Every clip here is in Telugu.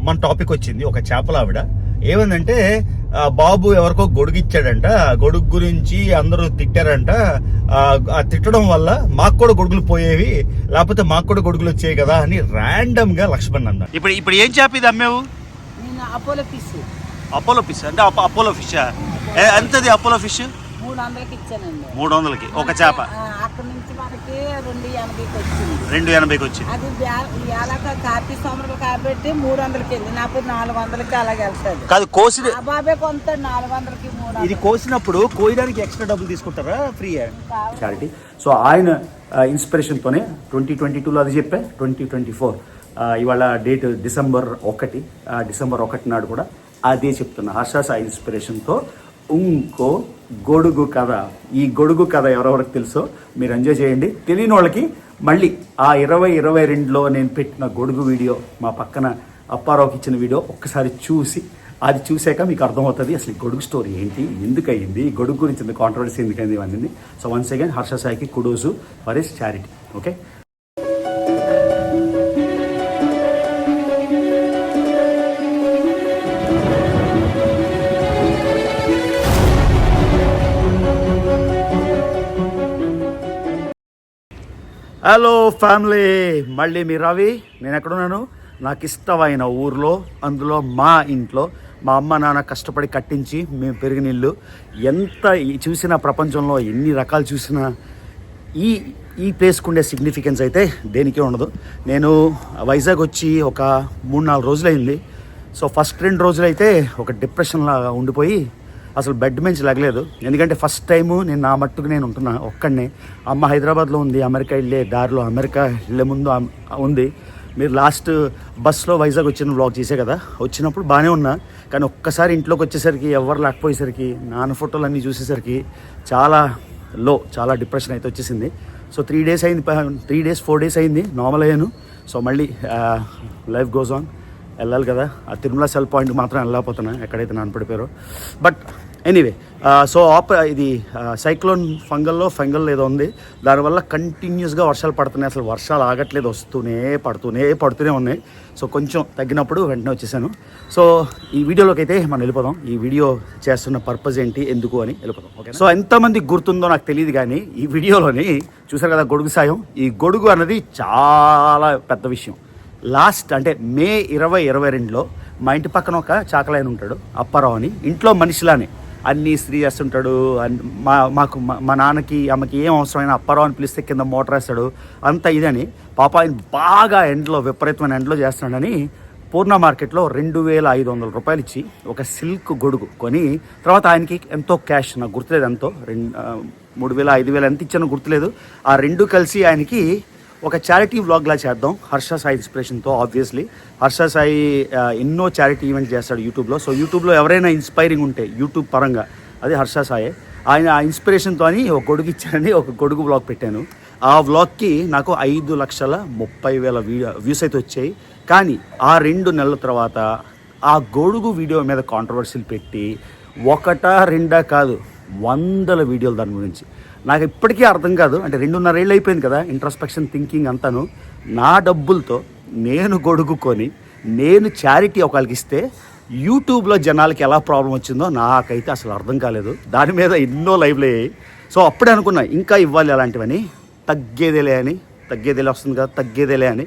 మన టాపిక్ వచ్చింది. ఒక చేపల ఆవిడ ఏమందంటే బాబు ఎవరికో గొడుగు ఇచ్చాడంట, గొడుగు గురించి అందరూ తిట్టారంట. తిట్టడం వల్ల మాకు కూడా గొడుగులు పోయేవి, లేకపోతే మాకు కూడా గొడుగులు వచ్చాయి కదా అని ర్యాండమ్ గా లక్ష్మణ్ అన్న. ఇప్పుడు ఏం చేప ఇది అమ్మేవు? Apollo fish. అపోలో ఫిష్ అంటే అపోలో ఫిష్ ఎంతది? అపోలో ఫిష్ 300కి ఇచ్చానండి. 300కి ఒక చేప. అక్కడ నుంచి మనకి 280కి వచ్చింది. 280కి వచ్చింది. అది కార్తీక సోమరులు కాబట్టి 300కి వెళ్ళి నాకు 400కి అలాగే వెళ్తాడు. కాదు కోసి బాబే కొంత 400కి 300. ఇది కోసినప్పుడు కోయడానికి ఎక్స్ట్రా డబ్బులు తీసుకుంటారా ఫ్రీ చారిటీ? సో ఆయన ఇన్స్పిరేషన్ తోనే 2022లో అది చెప్పా. 2024 ఇవాళ డేట్ డిసెంబర్ 1 నాడు కూడా అదే చెప్తున్నా. హర్ష సాయి ఇన్స్పిరేషన్తో ఇంకో గొడుగు కథ. ఈ గొడుగు కథ ఎవరెవరికి తెలుసో మీరు ఎంజాయ్ చేయండి. తెలియని వాళ్ళకి మళ్ళీ ఆ 2022లో నేను పెట్టిన గొడుగు వీడియో, మా పక్కన అప్పారావుకి ఇచ్చిన వీడియో ఒక్కసారి చూసి అది చూసాక మీకు అర్థమవుతుంది అసలు గొడుగు స్టోరీ ఏంటి, ఎందుకు అయ్యింది, గొడుగు గురించి ఇంత కాంట్రవర్సీ ఎందుకైంది ఇవన్నీ. సో వన్స్ అగైన్ హర్ష సాయికి kudos for his charity. Okay, hello family, మళ్ళీ మీ రవి. నేను ఎక్కడున్నాను? నాకు ఇష్టమైన ఊర్లో, అందులో మా ఇంట్లో. మా అమ్మ నాన్న కష్టపడి కట్టించి మేము పెరిగిన ఇల్లు. ఎంత చూసినా ప్రపంచంలో ఎన్ని రకాలు చూసినా ఈ ప్లేస్కి ఉండే సిగ్నిఫికెన్స్ అయితే దేనికే ఉండదు. నేను వైజాగ్ వచ్చి ఒక 3-4 రోజులైంది. సో ఫస్ట్ 2 రోజులైతే ఒక డిప్రెషన్ లాగా ఉండిపోయి అసలు బెడ్ నుంచి లగలేదు. ఎందుకంటే ఫస్ట్ టైము నేను నా మట్టుకు నేను ఉంటున్నా ఒక్కడనే. అమ్మ హైదరాబాద్లో ఉంది, అమెరికా వెళ్ళే దారిలో, అమెరికా వెళ్ళే ముందు ఉంది. మీరు లాస్ట్ బస్లో వైజాగ్ వచ్చిన వ్లాగ్ చేసే కదా, వచ్చినప్పుడు బాగానే ఉన్నా. కానీ ఒక్కసారి ఇంట్లోకి వచ్చేసరికి ఎవరు లేకపోయేసరికి, నాన్న ఫోటోలు అన్నీ చూసేసరికి చాలా డిప్రెషన్ అయితే వచ్చేసింది. సో 3 డేస్ అయింది, 4 డేస్ అయింది, నార్మల్ అయ్యాను. సో మళ్ళీ లైఫ్ గోస్ ఆన్. వెళ్ళాలి కదా, ఆ తిరుమల సెల్ పాయింట్ మాత్రం వెళ్ళకపోతున్నా ఎక్కడైతే నాన్న పడిపోయారో. బట్ ఎనీవే, సో ఇది సైక్లోన్ ఫంగల్ ఏదో ఉంది. దానివల్ల కంటిన్యూస్గా వర్షాలు పడుతున్నాయి. అసలు వర్షాలు ఆగట్లేదు, పడుతూనే ఉన్నాయి. సో కొంచెం తగ్గినప్పుడు వెంటనే వచ్చేసాను. సో ఈ వీడియోలోకి అయితే మనం వెళ్ళిపోదాం. ఈ వీడియో చేస్తున్న పర్పస్ ఏంటి, ఎందుకు అని వెళ్ళిపోదాం. ఓకే, సో ఎంతమంది గుర్తుందో నాకు తెలియదు కానీ ఈ వీడియోలోని చూసారు కదా గొడుగు సాయం. ఈ గొడుగు అన్నది చాలా పెద్ద విషయం. లాస్ట్ అంటే మే 2022లో మా ఇంటి పక్కన ఒక చాకలాయన ఉంటాడు, అప్పారావు అని. ఇంట్లో మనిషిలానే అన్నీ ఇస్త్రీ చేస్తుంటాడు. మా నాన్నకి అమ్మకి ఏం అవసరమైన అప్పారావు అని పిలిస్తే కింద మోటార్ వేస్తాడు. అంత ఇదని పాప ఆయన బాగా విపరీతమైన ఎండలో చేస్తున్నాడని పూర్ణ మార్కెట్లో 2500 రూపాయలు ఇచ్చి ఒక సిల్క్ గొడుగు కొని, తర్వాత ఆయనకి ఎంతో క్యాష్, నాకు గుర్తులేదు ఎంతో, 3000 5000 ఎంత ఇచ్చానో గుర్తులేదు. ఆ 2 కలిసి ఆయనకి ఒక చారిటీ వ్లాగ్లా చేద్దాం హర్ష సాయి ఇన్స్పిరేషన్తో. ఆబ్వియస్లీ హర్ష సాయి ఎన్నో చారిటీ ఈవెంట్స్ చేస్తాడు యూట్యూబ్లో. సో యూట్యూబ్లో ఎవరైనా ఇన్స్పైరింగ్ ఉంటే యూట్యూబ్ పరంగా అది హర్ష సాయే. ఆయన ఆ ఇన్స్పిరేషన్తో అని ఒక గొడుగు ఇచ్చానని ఒక గొడుగు వ్లాగ్ పెట్టాను. ఆ వ్లాగ్కి నాకు 5,30,000 వ్యూస్ అయితే వచ్చాయి. కానీ ఆ 2 నెలల తర్వాత ఆ గొడుగు వీడియో మీద కాంట్రవర్సీలు పెట్టి 1-2 కాదు 100 వీడియోలు దాని గురించి. నాకు ఇప్పటికీ అర్థం కాదు. అంటే 2.5 ఏళ్ళు అయిపోయింది కదా ఇంట్రోస్పెక్షన్ థింకింగ్ అంతాను. నా డబ్బులతో నేను గొడుగు కొని నేను చారిటీ ఒకరికి ఇస్తే యూట్యూబ్లో జనాలకి ఎలా ప్రాబ్లం వచ్చిందో నాకైతే అసలు అర్థం కాలేదు. దాని మీద ఎన్నో లైవ్లు అయ్యాయి. సో అప్పుడే అనుకున్నా ఇంకా ఇవ్వాలి అలాంటివని. తగ్గేదేలే వస్తుంది కదా, తగ్గేదేలే అని.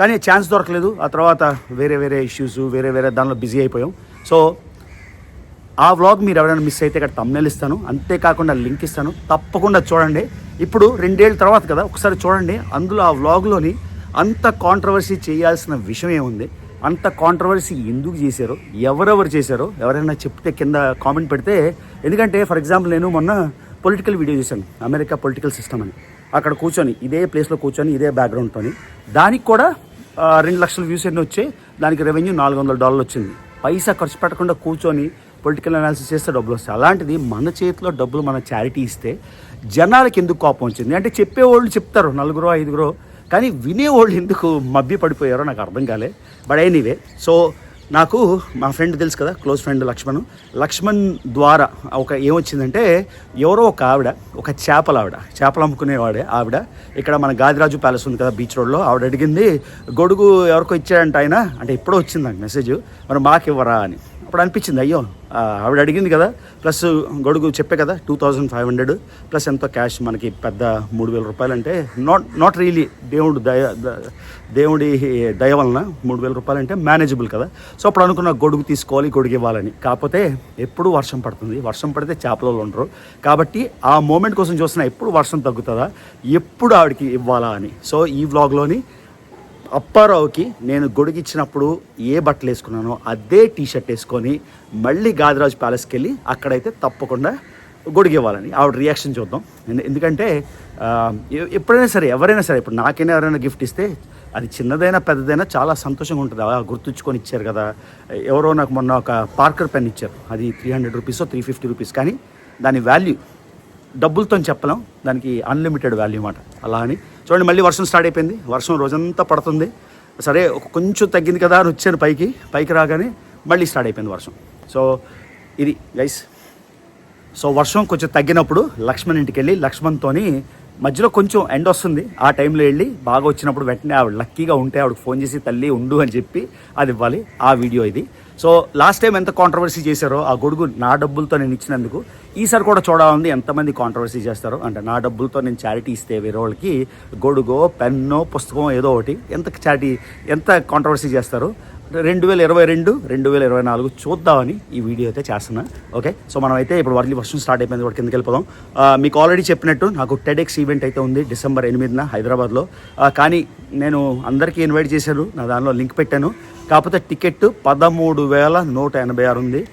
కానీ ఛాన్స్ దొరకలేదు. ఆ తర్వాత వేరే ఇష్యూస్ వేరే దానిలో బిజీ అయిపోయాం. సో ఆ వ్లాగ్ మీరు ఎవరైనా మిస్ అయితే ఇక్కడ థంబ్నెయిల్ ఇస్తాను, అంతేకాకుండా లింక్ ఇస్తాను, తప్పకుండా చూడండి. ఇప్పుడు 2 ఏళ్ళ తర్వాత కదా, ఒకసారి చూడండి. అందులో ఆ వ్లాగ్లోని అంత కాంట్రవర్సీ చేయాల్సిన విషయం ఏముంది, అంత కాంట్రవర్సీ ఎందుకు చేశారో, ఎవరెవరు చేశారో ఎవరైనా చెప్తే కింద కామెంట్ పెడితే. ఎందుకంటే ఫర్ ఎగ్జాంపుల్ నేను మొన్న పొలిటికల్ వీడియో చేశాను, అమెరికా పొలిటికల్ సిస్టమ్ అని. అక్కడ కూర్చొని ఇదే ప్లేస్లో కూర్చొని ఇదే బ్యాక్గ్రౌండ్తో దానికి కూడా 2 లక్షల వ్యూస్ ఎన్ని వచ్చాయి, దానికి రెవెన్యూ $400 వచ్చింది. పైసా ఖర్చు పెట్టకుండా కూర్చొని పొలిటికల్ అనాలిసిస్ చేస్తే డబ్బులు వస్తాయి. అలాంటిది మన చేతిలో డబ్బులు మన చారిటీ ఇస్తే జనాలకి ఎందుకు కోపం వచ్చింది అంటే, చెప్పేవాళ్ళు చెప్తారు 4-5, కానీ వినేవాళ్ళు ఎందుకు మభ్య పడిపోయారో నాకు అర్థం కాలే. బట్ ఎనీవే, సో నాకు మా ఫ్రెండ్ తెలుసు కదా, క్లోజ్ ఫ్రెండ్ లక్ష్మణ్ ద్వారా ఏమొచ్చిందంటే ఎవరో ఒక ఆవిడ, ఒక చేపలు అమ్ముకునేవాడే ఆవిడ, ఇక్కడ మన గాదిరాజు ప్యాలెస్ ఉంది కదా బీచ్ రోడ్లో, ఆవిడ అడిగింది గొడుగు ఎవరికో ఇచ్చాడంట ఆయన, అంటే ఎప్పుడో వచ్చింది నాకు మెసేజ్, మరి మాకు ఇవ్వరా అని. అప్పుడు అనిపించింది అయ్యో ఆవిడ అడిగింది కదా, ప్లస్ గొడుగు చెప్పే కదా 2500 ప్లస్ ఎంతో క్యాష్, మనకి పెద్ద 3000 రూపాయలు అంటే నాట్ రియలీ దేవుడి దయ వలన 3000 రూపాయలు అంటే మేనేజబుల్ కదా. సో అప్పుడు అనుకున్న గొడుగు తీసుకోవాలి, గొడుగు ఇవ్వాలని. కాకపోతే ఎప్పుడు వర్షం పడుతుంది, వర్షం పడితే చేపలు ఉండరు కాబట్టి ఆ మూమెంట్ కోసం చూస్తున్నా ఎప్పుడు వర్షం తగ్గుతుందా, ఎప్పుడు ఆవిడకి ఇవ్వాలా అని. సో ఈ వ్లాగ్లోని అప్పారావుకి నేను గొడుగు ఇచ్చినప్పుడు ఏ బట్టలు వేసుకున్నానో అదే టీషర్ట్ వేసుకొని మళ్ళీ గాదిరాజు ప్యాలెస్కి వెళ్ళి అక్కడైతే తప్పకుండా గొడుగు ఇవ్వాలని ఆవిడ రియాక్షన్ చూద్దాం. ఎందుకంటే ఎప్పుడైనా సరే ఎవరైనా సరే, ఇప్పుడు నాకైనా ఎవరైనా గిఫ్ట్ ఇస్తే అది చిన్నదైనా పెద్దదైనా చాలా సంతోషంగా ఉంటుంది. గుర్తుంచుకొని ఇచ్చారు కదా. ఎవరో నాకు మొన్న ఒక పార్కర్ పెన్ ఇచ్చారు, అది 300 రూపీస్ 350 రూపీస్, కానీ దాని వాల్యూ డబ్బులతో చెప్పలేం, దానికి అన్లిమిటెడ్ వాల్యూ అన్నమాట. అలా అని చూడండి, మళ్ళీ వర్షం స్టార్ట్ అయిపోయింది, వర్షం రోజంతా పడుతుంది. సరే కొంచెం తగ్గింది కదా అని వచ్చాను పైకి రాగానే మళ్ళీ స్టార్ట్ అయిపోయింది వర్షం. సో ఇది గైస్. సో వర్షం కొంచెం తగ్గినప్పుడు లక్ష్మణ్ ఇంటికి వెళ్ళి లక్ష్మణ్తోని మధ్యలో కొంచెం ఎండ్ వస్తుంది, ఆ టైంలో వెళ్ళి బాగా వచ్చినప్పుడు వెంటనే ఆవిడ లక్కీగా ఉంటే ఆవిడకి ఫోన్ చేసి తల్లి ఉండు అని చెప్పి అది ఇవ్వాలి. ఆ వీడియో ఇది. సో లాస్ట్ టైం ఎంత కాంట్రవర్సీ చేశారో ఆ గొడుగు నా డబ్బులతో నేను ఇచ్చినందుకు, ఈసారి కూడా చూడాలని ఎంతమంది కాంట్రవర్సీ చేస్తారో. అంటే నా డబ్బులతో నేను చారిటీ ఇస్తే వేరే వాళ్ళకి గొడుగో పెన్నో పుస్తకం ఏదో ఒకటి, ఎంత కాంట్రవర్సీ చేస్తారో. 2022 2024 చూద్దామని ఈ వీడియో అయితే చేస్తున్నా. ఓకే, సో మనం అయితే ఇప్పుడు వర్షం స్టార్ట్ అయిపోయింది, వాటి కిందకి వెళ్ళిపోదాం. మీకు ఆల్రెడీ చెప్పినట్టు నాకు TEDx ఈవెంట్ అయితే ఉంది December 8న హైదరాబాద్లో. కానీ నేను అందరికీ ఇన్వైట్ చేశాను, నా దానిలో లింక్ పెట్టాను. కాకపోతే టికెట్ 13,186 ఉంది.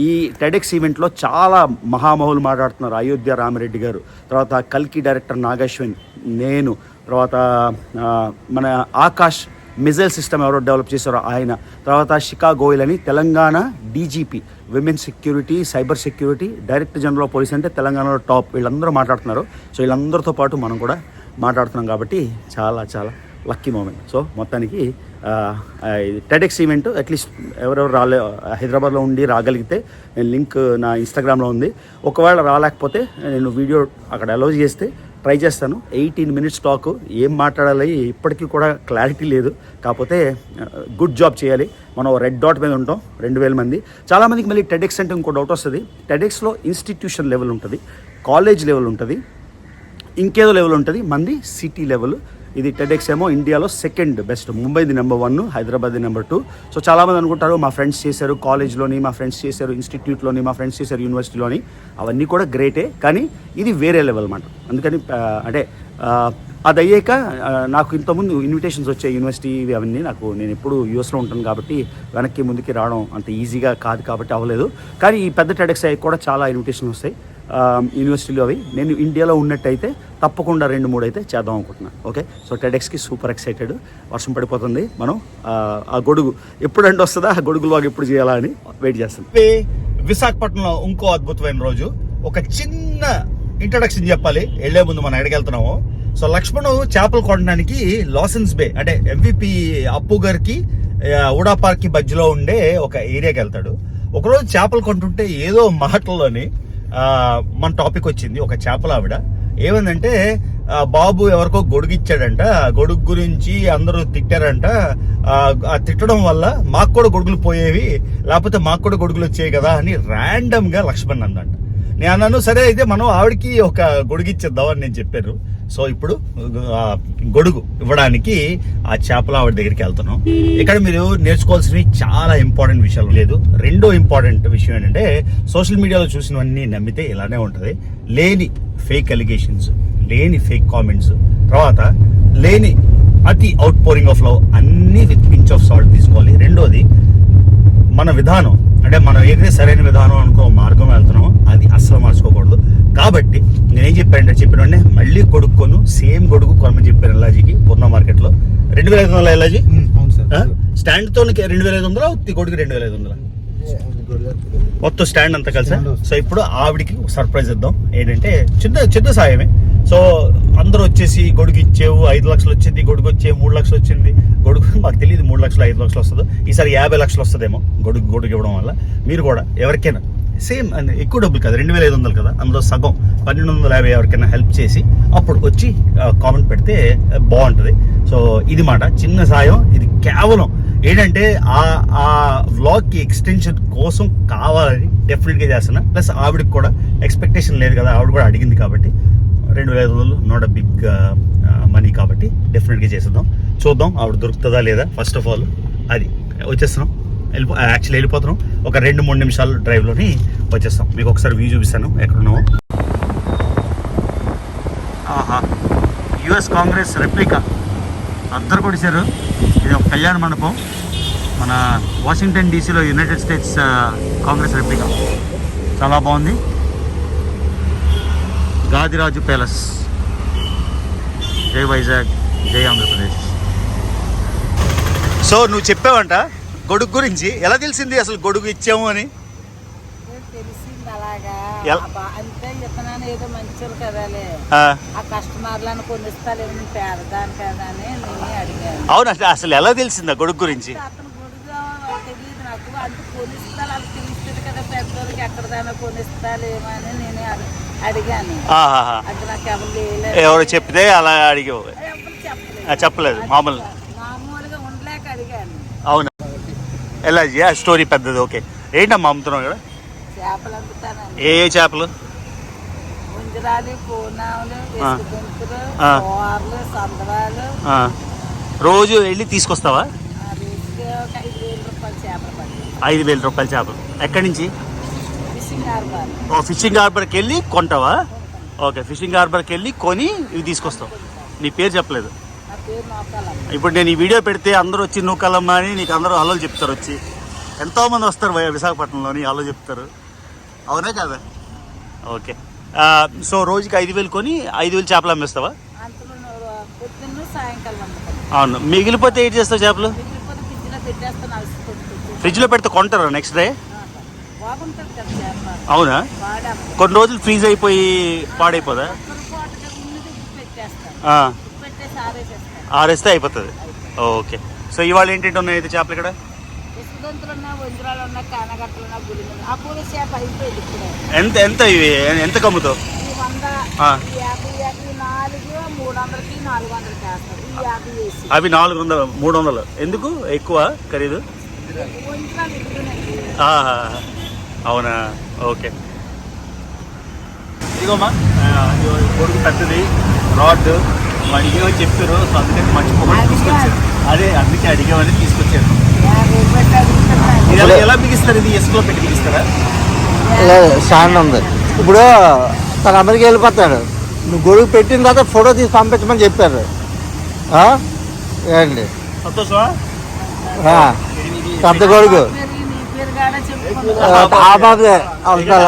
ఈ TEDx ఈవెంట్లో చాలా మహామహులు మాట్లాడుతున్నారు. అయోధ్య రామిరెడ్డి గారు, తర్వాత కల్కి డైరెక్టర్ నాగశ్విన్, నేను, తర్వాత మన ఆకాష్ మిజైల్ సిస్టమ్ ఎవరో డెవలప్ చేశారో ఆయన, తర్వాత శిఖా గోయల్ అని Telangana DGP women security, cyber security, director general of police అంటే తెలంగాణలో టాప్, వీళ్ళందరూ మాట్లాడుతున్నారు. సో వీళ్ళందరితో పాటు మనం కూడా మాట్లాడుతున్నాం కాబట్టి చాలా చాలా లక్కీ మూమెంట్. సో మొత్తానికి TEDx ఈవెంట్ అట్లీస్ట్ ఎవరెవరు హైదరాబాద్లో ఉండి రాగలిగితే నేను లింక్ నా ఇన్స్టాగ్రామ్లో ఉంది. ఒకవేళ రాలేకపోతే నేను వీడియో అక్కడ అలౌ చేస్తే ట్రై చేస్తాను. 18 minutes టాక్, ఏం మాట్లాడాలి ఇప్పటికీ కూడా క్లారిటీ లేదు. కాకపోతే గుడ్ జాబ్ చేయాలి. మనం రెడ్ డాట్ మీద ఉంటాం, 2000 మంది. చాలామందికి మళ్ళీ TEDx అంటే ఇంకో డౌట్ వస్తుంది. TEDxలో ఇన్స్టిట్యూషన్ లెవెల్ ఉంటుంది, కాలేజ్ లెవెల్ ఉంటుంది, ఇంకేదో లెవెల్ ఉంటుంది, మంది సిటీ లెవెల్. ఇది TEDx ఏమో ఇండియాలో సెకండ్ బెస్ట్, ముంబైది నెంబర్ 1, హైదరాబాద్ది నెంబర్ 2. సో చాలామంది అనుకుంటారు మా ఫ్రెండ్స్ చేశారు కాలేజ్లోని, మా ఫ్రెండ్స్ చేశారు ఇన్స్టిట్యూట్లోని, మా ఫ్రెండ్స్ చేశారు యూనివర్సిటీలోని. అవన్నీ కూడా గ్రేటే, కానీ ఇది వేరే లెవెల్ అన్నమాట. అందుకని అంటే అది అయ్యాక నాకు ఇంతకుముందు ఇన్విటేషన్స్ వచ్చాయి యూనివర్సిటీ అవన్నీ. నేను ఎప్పుడు యూఎస్లో ఉంటాను కాబట్టి వెనక్కి ముందుకి రావడం అంత ఈజీగా కాదు కాబట్టి అవ్వలేదు. కానీ ఈ పెద్ద TEDx అయ్యి కూడా చాలా ఇన్విటేషన్స్ వస్తాయి యూనివర్సిటీలో. అవి నేను ఇండియాలో ఉన్నట్టయితే తప్పకుండా 2-3 అయితే చేద్దాం అనుకుంటున్నాను. ఓకే, సో TEDxకి సూపర్ ఎక్సైటెడ్. వర్షం పడిపోతుంది, మనం ఆ గొడుగు ఎప్పుడు ఎండ్ వస్తుందా, ఆ గొడుగు లాగా ఎప్పుడు చేయాలా అని వెయిట్ చేస్తాం. విశాఖపట్నంలో ఇంకో అద్భుతమైన రోజు. ఒక చిన్న ఇంట్రడక్షన్ చెప్పాలి వెళ్లే ముందు మనం ఎక్కడికి వెళ్తున్నాము. సో లక్ష్మణ్ చేపలు కొనడానికి లాసెన్స్ బే అంటే MVP అప్పు గారికి ఊడా పార్క్ కి మధ్యలో ఉండే ఒక ఏరియాకి వెళ్తాడు. ఒకరోజు చేపలు కొంటుంటే ఏదో మాటల్లోని మన టాపిక్ వచ్చింది. ఒక చేపల ఆవిడ ఏమందంటే, బాబు ఎవరికో గొడుగు ఇచ్చాడంట, గొడుగు గురించి అందరూ తిట్టారంట, ఆ తిట్టడం వల్ల మాకు కూడా గొడుగులు పోయేవి, లేకపోతే మాకు కూడా గొడుగులు వచ్చాయి కదా అని ర్యాండమ్ గా లక్ష్మణ్ అందంట. నేను అన్నాను సరే అయితే మనం ఆవిడకి ఒక గొడుగు ఇచ్చేద్దాం అని నేను చెప్పాను. సో ఇప్పుడు గొడుగు ఇవ్వడానికి ఆ చేపల ఆవిడ దగ్గరికి వెళ్తున్నాం. ఇక్కడ మీరు నేర్చుకోవాల్సినవి చాలా ఇంపార్టెంట్ విషయాలు లేదు. రెండో ఇంపార్టెంట్ విషయం ఏంటంటే, సోషల్ మీడియాలో చూసినవన్నీ నమ్మితే ఇలానే ఉంటుంది. లేని ఫేక్ అలిగేషన్స్, లేని ఫేక్ కామెంట్స్, తర్వాత లేని అతి అవుట్ పోరింగ్ ఆఫ్ లవ్, అన్ని విత్ పించ్ ఆఫ్ సాల్ట్ తీసుకోవాలి. రెండోది మన విధానం, అంటే మనం ఏదైతే సరైన విధానం అనుకో మార్గం వెళ్తున్నామో అది అస్సలు మార్చుకోకూడదు. కాబట్టి నేనేం చెప్పానంటే, చెప్పిన మళ్ళీ గొడుక్కోను, సేమ్ గొడుగు కొనమని చెప్పాను ఎల్లాజీకి పూర్ణ మార్కెట్ లో. 2500 ఎల్లాజీ స్టాండ్ తో 2500, గొడుగు 2500 మొత్తం స్టాండ్ అంతా కలిసా. సో ఇప్పుడు ఆవిడికి సర్ప్రైజ్ ఇద్దాం. ఏంటంటే చిన్న సాయమే. సో అందరూ వచ్చేసి గొడుగు ఇచ్చేవు 5 లక్షలు వచ్చింది, గొడుగు వచ్చే 3 లక్షలు వచ్చింది. గొడుగు మాకు తెలియదు 3 లక్షలు 5 లక్షలు వస్తుందో, ఈసారి 50 లక్షలు వస్తుందేమో గొడుగు ఇవ్వడం వల్ల. మీరు కూడా ఎవరికైనా సేమ్ ఎక్కువ డబ్బులు కదా, 2500 కదా, అందులో సగం 1250 ఎవరికైనా హెల్ప్ చేసి అప్పుడు వచ్చి కామెంట్ పెడితే బాగుంటుంది. సో ఇది మాట చిన్న సాయం. ఇది కేవలం ఏంటంటే ఆ వ్లాగ్కి ఎక్స్టెన్షన్ కోసం కావాలని డెఫినెట్గా చేస్తున్నా. ప్లస్ ఆవిడకి కూడా ఎక్స్పెక్టేషన్ లేదు కదా, ఆవిడ కూడా అడిగింది కాబట్టి 2500 నాట్ అ బిగ్ మనీ కాబట్టి డెఫినెట్గా చేసేద్దాం. చూద్దాం ఆవిడ దొరుకుతుందా లేదా. ఫస్ట్ ఆఫ్ ఆల్ అది వచ్చేస్తున్నాం, యాక్చువల్లీ వెళ్ళిపోతున్నాం. ఒక 2-3 నిమిషాలు డ్రైవ్లోని వచ్చేస్తాం. మీకు ఒకసారి వ్యూ చూపిస్తాను ఎక్కడున్నామో. ఆహా, యుఎస్ కాంగ్రెస్ రెప్లికా అందరు కొడిశారు. ఇది ఒక కళ్యాణ మండపం, మన వాషింగ్టన్ డీసీలో యునైటెడ్ స్టేట్స్ కాంగ్రెస్ రెప్లికా. చాలా బాగుంది. గాదిరాజు ప్యాలెస్. జై వైజాగ్, జై ఆంధ్రప్రదేశ్. సో నువ్వు చెప్పావంట గొడుగు గురించి, ఎలా తెలిసింది అసలు గొడుగు ఇచ్చాము అని? తెలిసింది అలాగా అంతే. ఇతనాన్ని ఏదో మంచి కదాలే, ఆ కస్టమర్లను కొనిస్తాలేమో పేదదాని కదా అని నేనే అడిగాను. అవును, అసలు ఎలా తెలిసిందా గొడుగు గురించి? అతను గొడుగు తెలియదు నాకు, అంత కొనిస్తాను అది తెలుస్తుంది కదా పెద్దోళ్ళకి, ఎక్కడదానో కొనిస్తాలేమో అని నేనే అడిగాను. అది నాకు ఎవరు చెప్తే అలా అడిగావు? చెప్పలేదు, మామూలుగా ఉండలేక అడిగాను. అవునా, ఎలా స్టోరీ పెద్దది. ఓకే, ఏంటమ్మా అమ్ముతున్నావు ఇక్కడ? చేపలు అమ్ముతానండి. ఏ చేపలు? ముంజరాలు, పూనాలు, గుంతులు, కూరలు, సందరాలు. రోజు వెళ్ళి తీసుకొస్తావా? రోజుకి ఒక 5,000 రూపాయలు చేపలు పడి. 5,000 రూపాయల చేపలు ఎక్కడి నుంచి? Fishing harbour. ఫిషింగ్ హార్బర్కి వెళ్ళి కొంటావా? ఓకే, ఫిషింగ్ హార్బర్కి వెళ్ళి కొని ఇవి తీసుకొస్తావు. నీ పేరు చెప్పలేదు. నా పేరు నూకాలమ్మ. ఇప్పుడు నేను ఈ వీడియో పెడితే అందరూ వచ్చి నూకాలమ్మ అని నీకు అందరూ హలో చెప్తారు. వచ్చి ఎంతోమంది వస్తారు విశాఖపట్నంలోని హలో చెప్తారు. అవునా కదా? ఓకే. సో రోజుకి 5,000 కొని 5,000 చేపలు అమ్మేస్తావా? పొద్దున్న సాయంకాలం అమ్ముతాను. అవును, మిగిలిపోతే ఏం చేస్తావు చేపలు? మిగిలిపోతే ఫ్రిడ్జ్లో పెట్టేస్తాను. ఫ్రిడ్జ్లో పెడితే కొంటారా నెక్స్ట్ డే? బాగుంటుంది కదా చేప. అవునా, కొన్ని రోజులు ఫ్రీజ్ అయిపోయి పాడైపోదా? ఆరేస్తే అయిపోతుంది. ఓకే. సో ఇవాళ ఏంటంటే ఉన్నాయి అయితే చేపలు ఇక్కడ? ఎంత ఎంత ఇవి ఎంత కమ్ముతావు? అవి 400 300 ఎందుకు ఎక్కువ ఖరీదు? అవునా, ఓకే. ఇదిగోమ్మా గొడుగు పెద్దది, రాడ్ అడిగేవో చెప్పారు. సో అందుకని మర్చిపోకుండా తీసుకొచ్చారు. అదే అందుకే అడిగేవని తీసుకొచ్చారు. ఎలా బిగిస్తారు? ఇది ఇసుకలో పెట్టి బిగిస్తారా? లేదు, స్టాండ్ ఉంది. ఇప్పుడు తను అమెరికా వెళ్ళిపోతాడు, నువ్వు గొడుగు పెట్టిన తర్వాత ఫోటో తీసి పంపించమని చెప్పారు. ఏంటి సంతోషమా? పెద్ద గొడుగు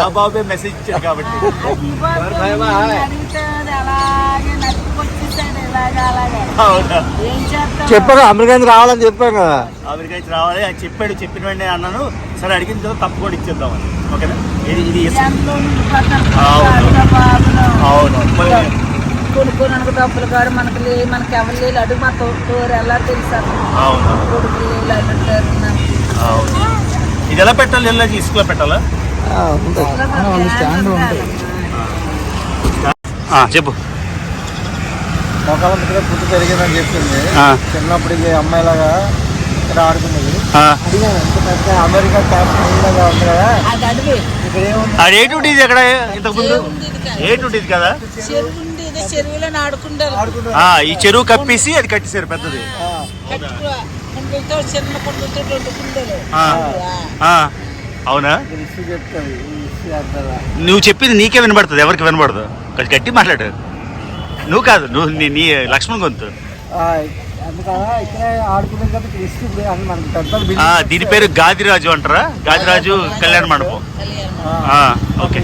ఆ బాబే మెసేజ్ ఇచ్చారు కాబట్టి. చెప్పాను అమెరికా నుంచి రావాలని చెప్పాను కదా. అమెరికా నుంచి రావాలి అని చెప్పాడు. చెప్పిన వెంటనే అన్నాను సరే అడిగిన తర్వాత తప్పకుండా ఇచ్చేద్దామని. ఓకేనా? ఇది అవును కొనుక్కోడానికి డబ్బులు కాదు మనకి మనకి ఎవరు లేదు. అడుగు మా తోరు ఎలా తెలుసా? కొడుకు అవును. ఇది ఎలా పెట్టాలి? ఎలా ఇసుకలో పెట్టాలా? చెప్పు. మొక్కల మీద పుట్టు పెరిగిందని చెప్పింది. చిన్నప్పుడు ఇది అమ్మాయిలాగా ఇక్కడ ఆడుకునేది. అడిగాను ఎంత పెద్ద అమెరికా క్యాపిటల్ ఉంది కదా, ఇక్కడ ఏముంది? అది ఏటుండేది అక్కడ ఇంతకుముందు? ఏటుండేది కదా, చెరువులో ఈ చెరువు కప్పేసి అది కట్టేశారు పెద్దది. చిన్న కుండలతో 2 కుండలు. అవునా? చెప్తాను. నువ్వు చెప్పింది నీకే వినబడుతుంది, ఎవరికి వినబడదు. కొంచెం గట్టి మాట్లాడు. నువ్వు కాదు, నువ్వు నీ లక్ష్మణ్ గొంతు. దీని పేరు గాదిరాజు అంటారా? గాదిరాజు కళ్యాణ మండపం. ఓకే.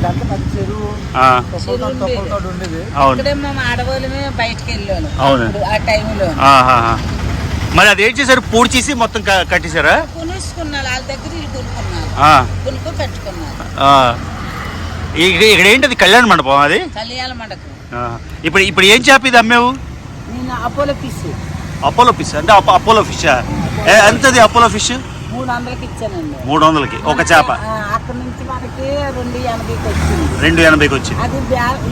అవును. మరి అది ఏం చేశారు? పూడి చేసి మొత్తం కట్టేశారా? ఇక్కడ ఏంటది? కళ్యాణ మండపం. అది ఇప్పుడు ఏం చేప ఇది అమ్మేవు? నేను అపోలో ఫిష్. అపోలో ఫిష్ అంటే అపోలో ఫిష్ ఎంతది? అపోలో ఫిష్ 300కి ఇచ్చానండి. 300కి ఒక చేప. అక్కడ నుంచి మనకి 280కి వచ్చింది. 280కి వచ్చింది. అది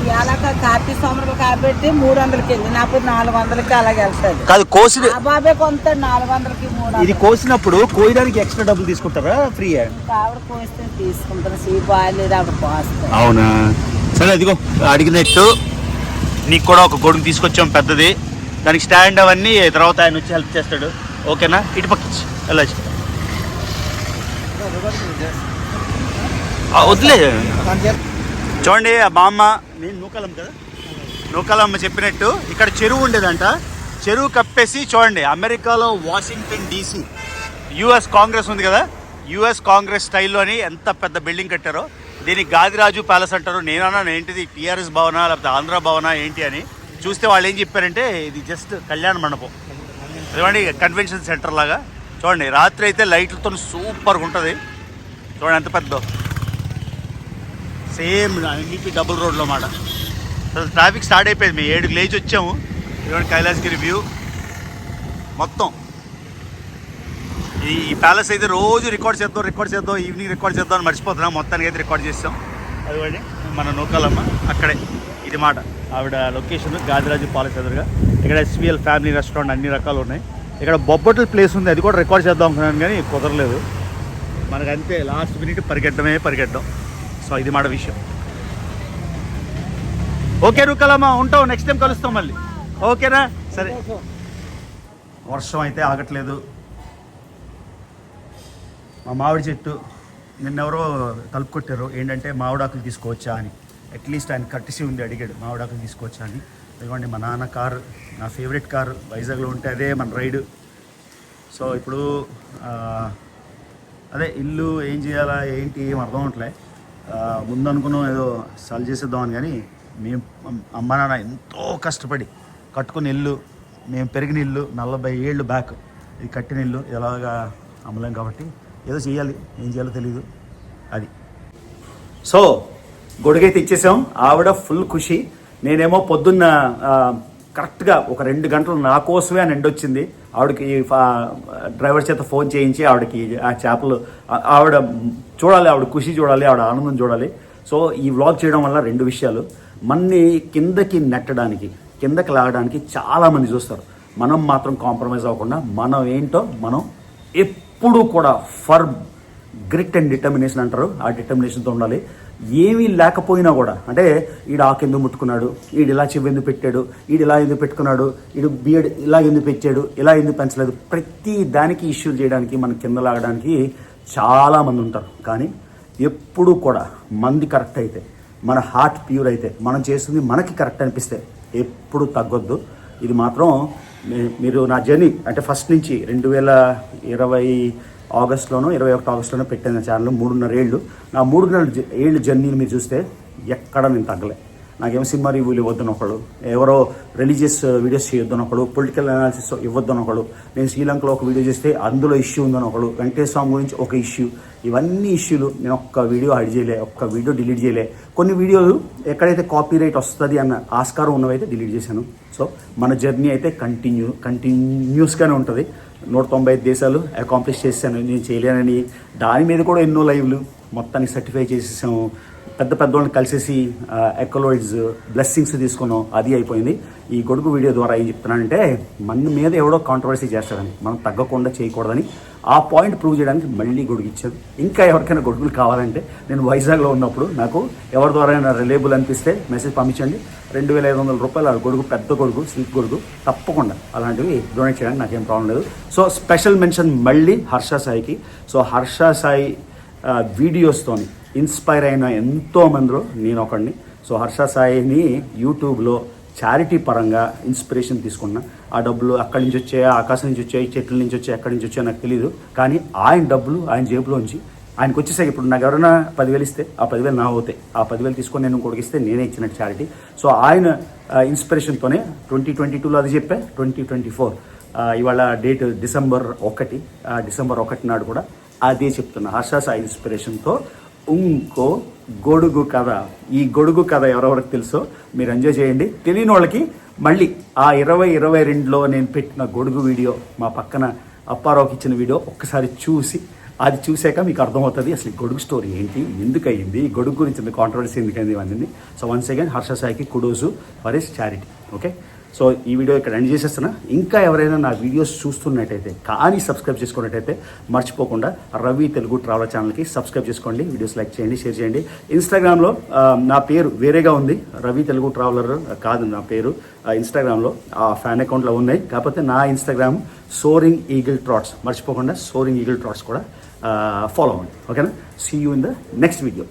ఇలాగ కార్తీక సోమరులు కాబట్టి 300కి వెళ్ళి నాకు 400కి అలాగే వెళ్తాది. కాదు కోసి బాబే కొంత 400కి 300. ఇది కోసినప్పుడు కోయడానికి ఎక్స్ట్రా డబ్బులు తీసుకుంటారా ఫ్రీ? ఆవిడ కోస్తే తీసుకుంటాను. సీపు ఆలేదు ఆవిడ కోస్తాను. అవునా? సరే అదిగో అడిగినట్టు నీకు కూడా ఒక గొడుగు తీసుకొచ్చాం పెద్దది. దానికి స్టాండ్ అవన్నీ తర్వాత ఆయన వచ్చి హెల్ప్ చేస్తాడు. ఓకేనా? ఇటు పక్కించి వెళ్ళచ్చు. వదిలే చూడండి మా అమ్మ, నేను నూకాలమ్మ కదా, నూకాలమ్మ చెప్పినట్టు ఇక్కడ చెరువు ఉండేదంట. చెరువు కప్పేసి చూడండి అమెరికాలో వాషింగ్టన్ DC US కాంగ్రెస్ ఉంది కదా, US కాంగ్రెస్ స్టైల్లోని ఎంత పెద్ద బిల్డింగ్ కట్టారో. దీనికి గాదిరాజు ప్యాలెస్ అంటారు. నేనన్నా ఏంటిది TRS భవనా లేకపోతే ఆంధ్ర భవనా ఏంటి అని చూస్తే వాళ్ళు ఏం చెప్పారంటే ఇది జస్ట్ కళ్యాణ మండపం. చూడండి కన్వెన్షన్ సెంటర్ లాగా. చూడండి రాత్రి అయితే లైట్లతో సూపర్గా ఉంటుంది. చూడండి ఎంత పెద్ద, సేమ్ అన్నింటి డబుల్ రోడ్లో మాట. అసలు ట్రాఫిక్ స్టార్ట్ అయిపోయింది. మేము 7కి లేచి వచ్చాము. చూడండి కైలాసగిరి వ్యూ మొత్తం. ఈ ప్యాలెస్ అయితే రోజు రికార్డ్ చేద్దాం ఈవినింగ్ రికార్డ్ చేద్దాం అని మర్చిపోతున్నాం. మొత్తానికి అయితే రికార్డ్ చేస్తాం. అదిగోండి మన నూకాలమ్మ అక్కడే ఇది మాట. ఆవిడ లొకేషన్ గాదిరాజు పాలెస్ ఎదురుగా. ఇక్కడ SVL ఫ్యామిలీ రెస్టారెంట్ అన్ని రకాలు ఉన్నాయి. ఇక్కడ బొబ్బట్ల ప్లేస్ ఉంది, అది కూడా రికార్డ్ చేద్దాం అనుకున్నాను కానీ కుదరలేదు. మనకు అంతే లాస్ట్ మినిట్ పరిగెట్టడం. సో ఇది మాట విషయం. ఓకే నూకాలమ్మ ఉంటావు, నెక్స్ట్ టైం కలుస్తాం మళ్ళీ. ఓకేనా? సరే. వర్షం అయితే ఆగట్లేదు. మా మామిడి చెట్టు నిన్నెవరో తలుపు కొట్టారు. ఏంటంటే మామిడాకులు తీసుకోవచ్చా అని. అట్లీస్ట్ ఆయన కట్టిసి ఉంది, అడిగాడు మామిడాకులు తీసుకోవచ్చా అని. ఇదిగోండి మా నాన్న కారు, నా ఫేవరెట్ కారు. వైజాగ్లో ఉంటే అదే మన రైడు. సో ఇప్పుడు అదే ఇల్లు ఏం చేయాలా ఏంటి ఏం అర్థం అవట్లే. ముందు అనుకున్నాం ఏదో సాల్వ్ చేసేద్దామని, కానీ మేము అమ్మ నాన్న ఎంతో కష్టపడి కట్టుకున్న ఇల్లు, మేము పెరిగిన ఇల్లు 40 ఏళ్ళు బ్యాక్. ఇది కట్టిన ఇల్లు ఎలాగా అమ్మలేం కాబట్టి ఏదో చేయాలి. ఏం చేయాలో తెలీదు అది. సో గొడుగైతే ఇచ్చేసాం. ఆవిడ ఫుల్ ఖుషి. నేనేమో పొద్దున్న కరెక్ట్గా ఒక 2 గంటలు నా కోసమే అని ఎండొచ్చింది. ఆవిడకి డ్రైవర్ చేత ఫోన్ చేయించి ఆవిడకి ఆ చేపలు ఆవిడ చూడాలి, ఆవిడ ఖుషి చూడాలి, ఆవిడ ఆనందం చూడాలి. సో ఈ వ్లాగ్ చేయడం వల్ల 2 విషయాలు. మన్ని కిందకి నెట్టడానికి, కిందకి లాగడానికి చాలామంది చూస్తారు. మనం మాత్రం కాంప్రమైజ్ అవ్వకుండా మనం ఏంటో మనం ఎప్పుడూ కూడా ఫర్ గ్రిట్ అండ్ డిటర్మినేషన్ అంటారు, ఆ డిటర్మినేషన్తో ఉండాలి. ఏమీ లేకపోయినా కూడా, అంటే ఈడు ఆకెందుకు ముట్టుకున్నాడు, ఈడు ఇలా చెవి ఎందుకు పెట్టాడు, ఈడు ఇలా ఎందుకు పెట్టుకున్నాడు, ఈడు బియర్డ్ ఇలా ఎందుకు పెట్టాడు, ఇలా ఎందుకు పెంచలేదు, ప్రతి దానికి ఇష్యూ చేయడానికి మన కింద లాగడానికి చాలామంది ఉంటారు. కానీ ఎప్పుడూ కూడా మంది కరెక్ట్ అయితే, మన హార్ట్ ప్యూర్ అయితే, మనం చేస్తుంది మనకి కరెక్ట్ అనిపిస్తే ఎప్పుడు తగ్గొద్దు. ఇది మాత్రం మీరు నా జర్నీ అంటే ఫస్ట్ నుంచి 2020 ఆగస్టులోనో 21 ఆగస్టులోనో పెట్టిన ఛానల్ 3.5 ఏళ్ళు. నా 3.5 ఏళ్ళు జర్నీని మీరు చూస్తే ఎక్కడ నేను తగ్గలే. నాకేమో సినిమా రివ్యూలు ఇవ్వద్దని ఒకడు, ఎవరో రిలీజియస్ వీడియోస్ చేయొద్దని ఒకడు, పొలిటికల్ అనాలిసిస్ ఇవ్వద్దని ఒకడు, నేను శ్రీలంకలో ఒక వీడియో చేస్తే అందులో ఇష్యూ ఉందని ఒకడు, వెంకటేశ్వర స్వామి గురించి ఒక ఇష్యూ. ఇవన్నీ ఇష్యూలు. నేను ఒక్క వీడియో హైడ్ చేయలే, ఒక్క వీడియో డిలీట్ చేయలే. కొన్ని వీడియోలు ఎక్కడైతే కాపీ రైట్ వస్తుంది అన్న ఆస్కారం ఉన్నవైతే డిలీట్ చేశాను. సో మన జర్నీ అయితే కంటిన్యూస్గానే ఉంటుంది. 195 దేశాలు అకాంప్లిష్ చేశాను. నేను చేయలేనని దాని మీద కూడా ఎన్నో లైవ్లు మొత్తాన్ని సర్టిఫై చేసేసాము. పెద్దవాళ్ళని కలిసేసి ఎకలాయిడ్స్ బ్లెస్సింగ్స్ తీసుకున్నాం. అది అయిపోయింది. ఈ గొడుగు వీడియో ద్వారా ఏం చెప్తున్నానంటే, మన మీద ఎవడో కాంట్రవర్సీ చేస్తాడని, మనం తగ్గకుండా చేయకూడదని ఆ పాయింట్ ప్రూవ్ చేయడానికి మళ్ళీ గొడుగు ఇచ్చారు. ఇంకా ఎవరికైనా గొడుగులు కావాలంటే నేను వైజాగ్లో ఉన్నప్పుడు నాకు ఎవరి ద్వారా రిలేబుల్ అనిపిస్తే మెసేజ్ పంపించండి. 2,500 రూపాయలు ఆ గొడుగు, పెద్ద గొడుగు, సిల్క్ గొడుగు, తప్పకుండా అలాంటివి డొనేట్ చేయడానికి నాకేం ప్రాబ్లం లేదు. సో స్పెషల్ మెన్షన్ మళ్ళీ హర్ష సాయికి. సో హర్ష సాయి వీడియోస్తోని ఇన్స్పైర్ అయిన ఎంతో మందిలో నేను ఒకడిని. సో హర్ష సాయిని యూట్యూబ్లో చారిటీ పరంగా ఇన్స్పిరేషన్ తీసుకున్నా. ఆ డబ్బులు అక్కడి నుంచి వచ్చాయా, ఆకాశం నుంచి వచ్చాయి, చెట్ల నుంచి వచ్చాయి, ఎక్కడి నుంచి వచ్చాయో నాకు తెలియదు. కానీ ఆయన డబ్బులు ఆయన జేబులోంచి ఆయనకు వచ్చేసాయి. ఇప్పుడు నాకు ఎవరైనా 10,000 ఇస్తే ఆ 10,000 నా అవుతాయి. ఆ 10,000 తీసుకొని నేను కొడిగిస్తే నేనే ఇచ్చినట్టు చారిటీ. సో ఆయన ఇన్స్పిరేషన్తోనే 2022లో అది చెప్పా. 2024 ఇవాళ డేట్ December 1. December 1 నాడు కూడా అదే చెప్తున్నా. హర్ష సాయి ఇన్స్పిరేషన్తో ఇంకో గొడుగు కథ. ఈ గొడుగు కథ ఎవరెవరికి తెలుసో మీరు ఎంజాయ్ చేయండి. తెలియని వాళ్ళకి మళ్ళీ ఆ 2022లో నేను పెట్టిన గొడుగు వీడియో, మా పక్కన అప్పారావుకి ఇచ్చిన వీడియో ఒక్కసారి చూసి, అది చూసాక మీకు అర్థమవుతుంది అసలు ఈ గొడుగు స్టోరీ ఏంటి, ఎందుకు అయ్యింది, ఈ గొడుగు గురించి ఇంత కాంట్రవర్సీ ఎందుకైంది ఇవన్నీ. సో వన్స్ అగైన్ హర్ష సాయికి kudos for his charity. Okay, so ఈ వీడియో ఇక్కడ ఎండ్ చేసేస్తున్నా. ఇంకా ఎవరైనా నా వీడియోస్ చూస్తున్నట్టయితే కానీ సబ్స్క్రైబ్ చేసుకున్నట్టయితే మర్చిపోకుండా రవి తెలుగు ట్రావెలర్ ఛానల్కి సబ్స్క్రైబ్ చేసుకోండి, వీడియోస్ లైక్ చేయండి, షేర్ చేయండి. ఇన్స్టాగ్రామ్లో నా పేరు వేరేగా ఉంది, రవి తెలుగు ట్రావెలర్ కాదు నా పేరు. ఇన్స్టాగ్రామ్లో ఆ ఫ్యాన్ అకౌంట్లో ఉన్నాయి, కాకపోతే నా ఇన్స్టాగ్రామ్ సోరింగ్ ఈగిల్ ట్రాట్స్. మర్చిపోకుండా సోరింగ్ ఈగిల్ ట్రాట్స్ కూడా ఫాలో అవ్వండి. ఓకేనా, see you in the next video.